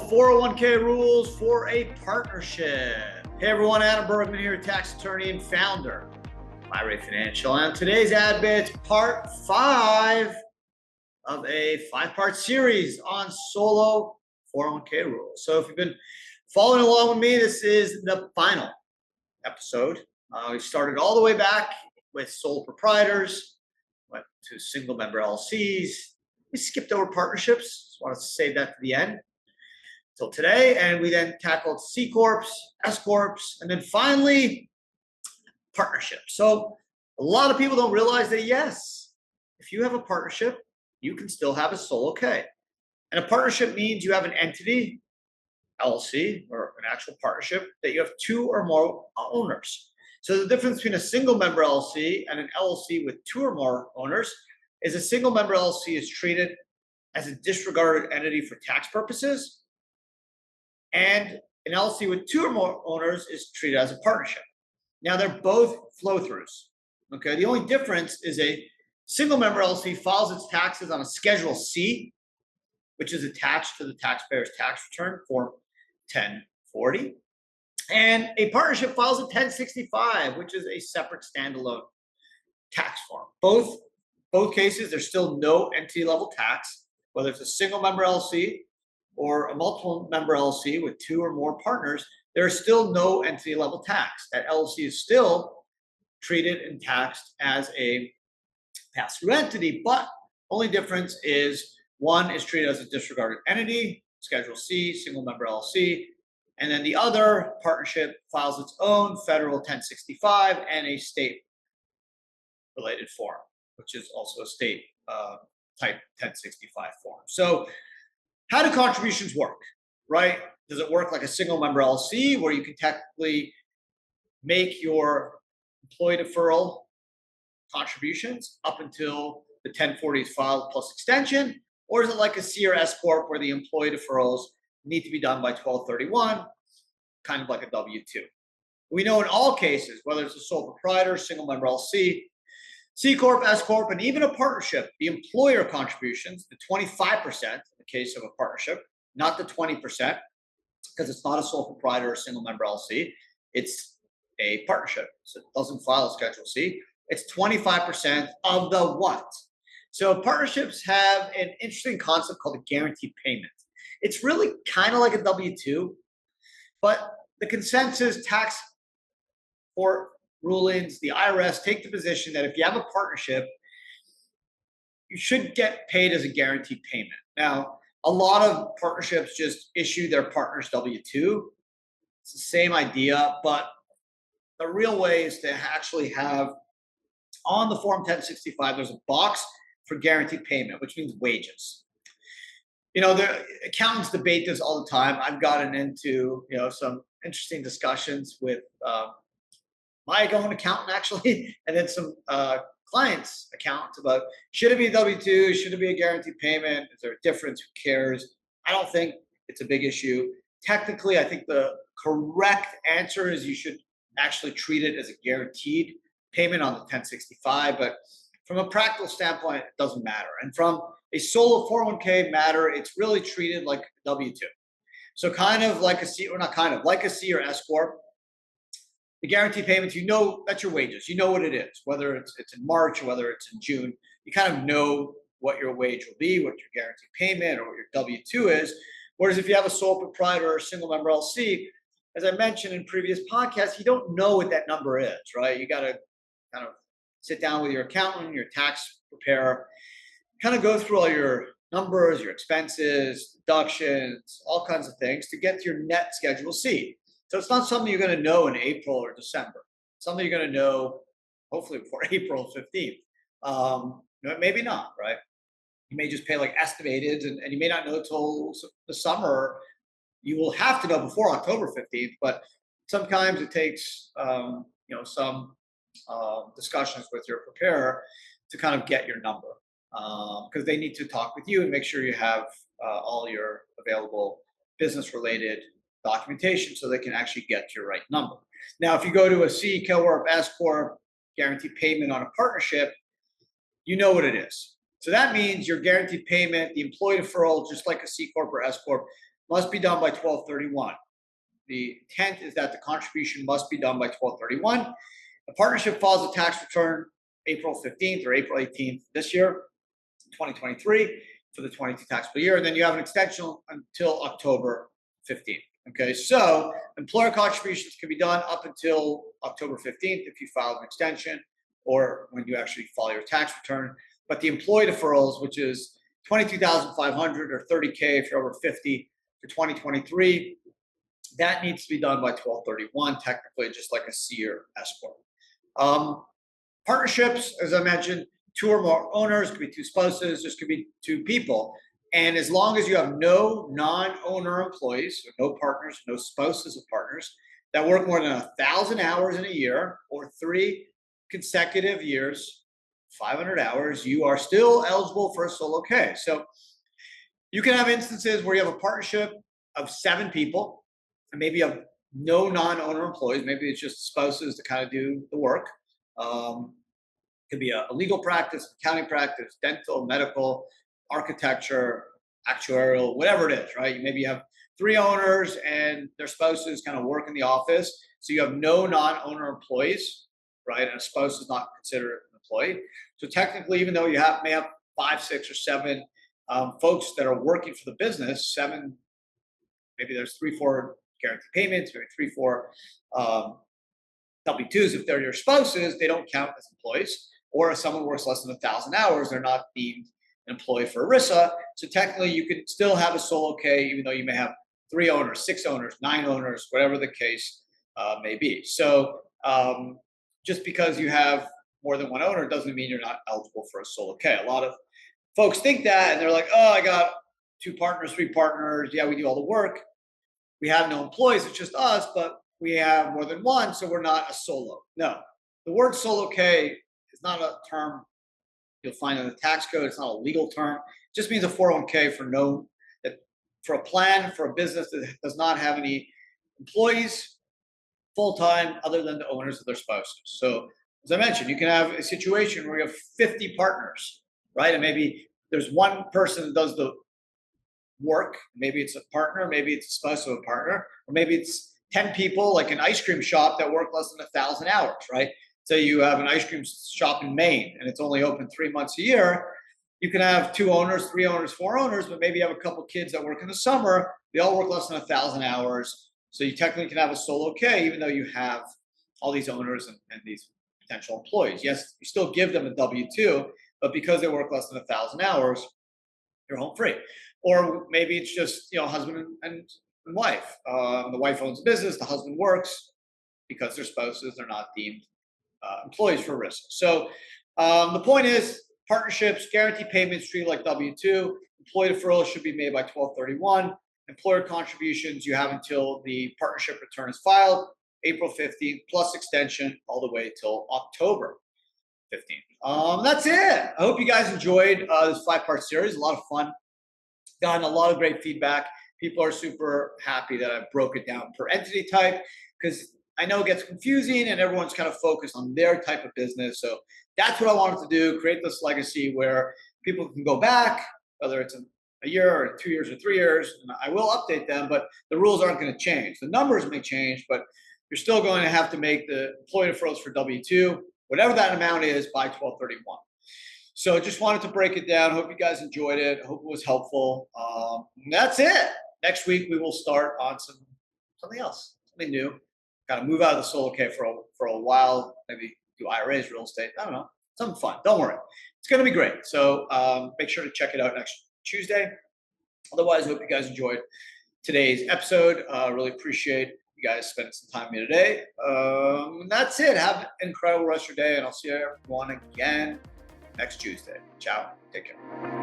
401k rules for a partnership. Hey everyone, Adam Bergman here, tax attorney and founder of IRA Financial. And today's AdBits, part 5 of a 5-part series on solo 401k rules. So if you've been following along with me, this is the final episode. We started all the way back with sole proprietors, went to single member LLCs. We skipped over partnerships. Just wanted to save that to the end till today. And we then tackled C Corps, S Corps, and then finally partnerships. So a lot of people don't realize that, yes, if you have a partnership, you can still have a solo K. And a partnership means you have an entity, LLC, or an actual partnership, that you have 2 or more owners. So the difference between a single member LLC and an LLC with 2 or more owners is a single member LLC is treated as a disregarded entity for tax purposes, and an LLC with 2 or more owners is treated as a partnership. Now they're both flow-throughs. Okay, the only difference is a single member LLC files its taxes on a Schedule C, which is attached to the taxpayer's tax return, Form 1040. And a partnership files a 1065, which is a separate standalone tax form. Both cases, there's still no entity level tax, whether it's a single member LLC or a multiple member LLC with 2 or more partners. There's still no entity level tax. That LLC is still treated and taxed as a pass-through entity, but only difference is one is treated as a disregarded entity, Schedule C, single member LLC, and then the other partnership files its own federal 1065 and a state-related form, which is also a state type 1065 form. So how do contributions work, right? Does it work like a single member LLC where you can technically make your employee deferral contributions up until the 1040 is filed plus extension? Or is it like a C or S Corp where the employee deferrals need to be done by 12/31, kind of like a W-2? We know in all cases, whether it's a sole proprietor, single member LLC, C Corp, S Corp, and even a partnership, the employer contributions, the 25% in the case of a partnership, not the 20%, because it's not a sole proprietor or single member LLC. It's a partnership, so it doesn't file a Schedule C. It's 25% of the what? So partnerships have an interesting concept called a guaranteed payment. It's really kind of like a W-2, but the consensus tax court rulings, the IRS take the position that if you have a partnership, you should get paid as a guaranteed payment. Now, a lot of partnerships just issue their partners W-2. It's the same idea, but the real way is to actually have on the Form 1065, there's a box for guaranteed payment, which means wages. You know, the accountants debate this all the time. I've gotten into, some interesting discussions with my own accountant, actually, and then some clients' accountants about, should it be a W-2? Should it be a guaranteed payment? Is there a difference? Who cares? I don't think it's a big issue. Technically, I think the correct answer is you should actually treat it as a guaranteed payment on the 1065, but from a practical standpoint, it doesn't matter. And from a solo 401k matter, it's really treated like a W-2. So kind of like a C, or not kind of, like a C or S Corp. The guaranteed payments, that's your wages. You know what it is, whether it's in March or whether it's in June. You kind of know what your wage will be, what your guaranteed payment or what your W-2 is. Whereas if you have a sole proprietor or a single member LLC, as I mentioned in previous podcasts, you don't know what that number is, right? You got to kind of sit down with your accountant, your tax preparer, kind of go through all your numbers, your expenses, deductions, all kinds of things to get to your net Schedule C. So it's not something you're going to know in April or December. It's something you're going to know hopefully before April 15th. Maybe not, right? You may just pay like estimated, and you may not know till the summer. You will have to know before October 15th, but sometimes it takes some discussions with your preparer to kind of get your number, because they need to talk with you and make sure you have all your available business-related documentation so they can actually get your right number. Now, if you go to a C Corp, S Corp, guaranteed payment on a partnership, you know what it is. So that means your guaranteed payment, the employee deferral, just like a C Corp or S Corp, must be done by 12/31. The intent is that the contribution must be done by 12/31. The partnership files a tax return April 15th or April 18th this year, 2023, for the 22 taxable year. And then you have an extension until October 15th. Okay, so employer contributions can be done up until October 15th if you file an extension or when you actually file your tax return. But the employee deferrals, which is 22,500 or 30K if you're over 50 for 2023, that needs to be done by 12/31, technically, just like a C or S corp. Partnerships, as I mentioned, 2 or more owners, could be 2 spouses, this could be 2 people. And as long as you have no non-owner employees, so no partners, no spouses of partners, that work more than 1,000 hours in a year or 3 consecutive years, 500 hours, you are still eligible for a solo K. So you can have instances where you have a partnership of 7 people, and maybe you have no non-owner employees. Maybe it's just spouses to kind of do the work. Could be a legal practice, accounting practice, dental, medical, architecture, actuarial, whatever it is, right? Maybe you have 3 owners and their spouses kind of work in the office. So you have no non-owner employees, right? And a spouse is not considered an employee. So technically, even though you may have 5, 6, or 7 folks that are working for the business, 7, maybe there's 3, 4 guaranteed payments, maybe 3, 4 W-2s. If they're your spouses, they don't count as employees. Or if someone works less than 1,000 hours, they're not deemed an employee for ERISA. So technically, you could still have a solo K, even though you may have 3 owners, 6 owners, 9 owners, whatever the case may be. So just because you have more than 1 owner doesn't mean you're not eligible for a solo K. A lot of folks think that, and they're like, oh, I got 2 partners, 3 partners. Yeah, we do all the work. We have no employees. It's just us, but we have more than 1, so we're not a solo. No, the word solo K is not a term you'll find in the tax code. It's not a legal term. It just means a 401K for a plan for a business that does not have any employees full-time other than the owners of their spouses. So as I mentioned, you can have a situation where you have 50 partners, right? And maybe there's 1 person that does the work. Maybe it's a partner, maybe it's a spouse of a partner, or maybe it's 10 people like an ice cream shop that work less than 1,000 hours, right? So you have an ice cream shop in Maine and it's only open 3 months a year. You can have 2 owners, 3 owners, 4 owners, but maybe you have a couple kids that work in the summer. They all work less than 1,000 hours. So you technically can have a solo K, even though you have all these owners and these potential employees. Yes, you still give them a W-2, but because they work less than 1,000 hours, you're home free. Or maybe it's just husband and wife. The wife owns a business, the husband works. Because they're spouses, they're not deemed employees for risk. So the point is, partnerships, guaranteed payments treated like W-2. Employee deferral should be made by 12/31. Employer contributions, you have until the partnership return is filed, April 15th, plus extension all the way till October 15th. That's it. I hope you guys enjoyed this 5-part series. A lot of fun. Gotten a lot of great feedback. People are super happy that I broke it down per entity type, because I know it gets confusing and everyone's kind of focused on their type of business. So that's what I wanted to do, create this legacy where people can go back, whether it's a year or 2 years or 3 years, and I will update them, but the rules aren't going to change. The numbers may change, but you're still going to have to make the employee deferrals for W-2, whatever that amount is, by 12/31. So just wanted to break it down. Hope you guys enjoyed it. Hope it was helpful. That's it. Next week, we will start on something else, something new. Kind of move out of the solo K for a while, maybe do IRAs, real estate. I don't know, something fun. Don't worry, it's going to be great. So make sure to check it out next Tuesday. Otherwise, I hope you guys enjoyed today's episode. Really appreciate you guys spending some time with me today. That's it. Have an incredible rest of your day, and I'll see everyone again next Tuesday. Ciao. Take care.